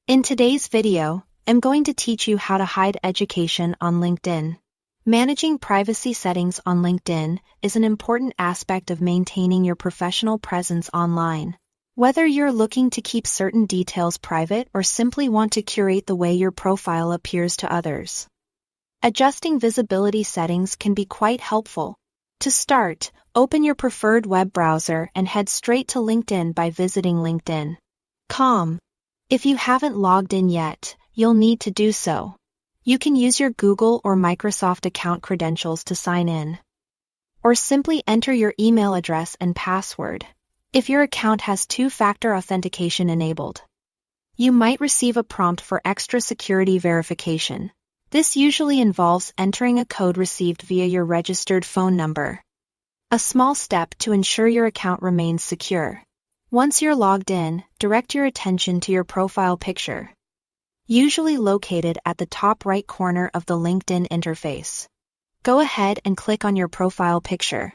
In today's video, I'm going to teach you how to hide education on LinkedIn. Managing privacy settings on LinkedIn is an important aspect of maintaining your professional presence online. Whether you're looking to keep certain details private or simply want to curate the way your profile appears to others, adjusting visibility settings can be quite helpful. To start, open your preferred web browser and head straight to LinkedIn by visiting LinkedIn.com. If you haven't logged in yet, you'll need to do so. You can use your Google or Microsoft account credentials to sign in, or simply enter your email address and password. If your account has two-factor authentication enabled, you might receive a prompt for extra security verification. This usually involves entering a code received via your registered phone number, a small step to ensure your account remains secure. Once you're logged in, direct your attention to your profile picture, usually located at the top right corner of the LinkedIn interface. Go ahead and click on your profile picture,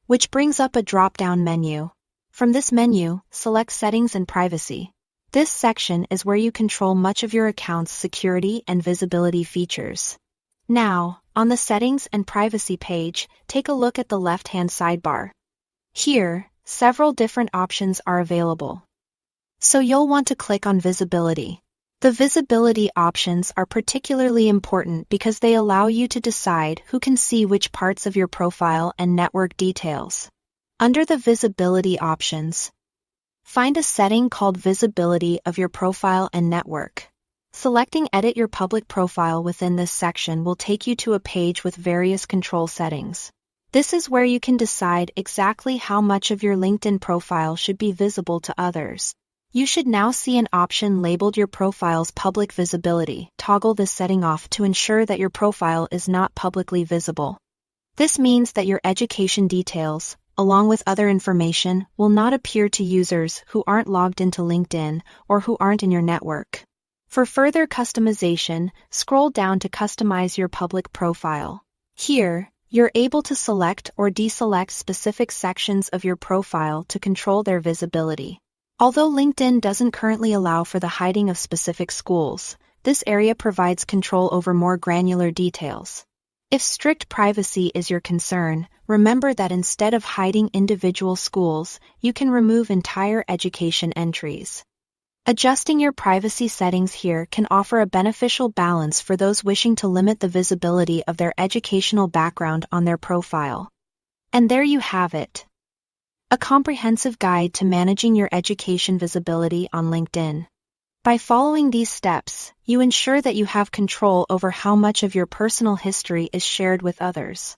which brings up a drop-down menu. From this menu, select Settings and Privacy. This section is where you control much of your account's security and visibility features. Now, on the Settings and Privacy page, take a look at the left-hand sidebar. Here, several different options are available, so you'll want to click on Visibility. The visibility options are particularly important because they allow you to decide who can see which parts of your profile and network details. Under the visibility options, find a setting called Visibility of your profile and network. Selecting Edit your public profile within this section will take you to a page with various control settings. This is where you can decide exactly how much of your LinkedIn profile should be visible to others. You should now see an option labeled Your Profile's Public Visibility. Toggle this setting off to ensure that your profile is not publicly visible. This means that your education details, along with other information, will not appear to users who aren't logged into LinkedIn or who aren't in your network. For further customization, scroll down to Customize your public profile. Here, you're able to select or deselect specific sections of your profile to control their visibility. Although LinkedIn doesn't currently allow for the hiding of specific schools, this area provides control over more granular details. If strict privacy is your concern, remember that instead of hiding individual schools, you can remove entire education entries. Adjusting your privacy settings here can offer a beneficial balance for those wishing to limit the visibility of their educational background on their profile. And there you have it, a comprehensive guide to managing your education visibility on LinkedIn. By following these steps, you ensure that you have control over how much of your personal history is shared with others.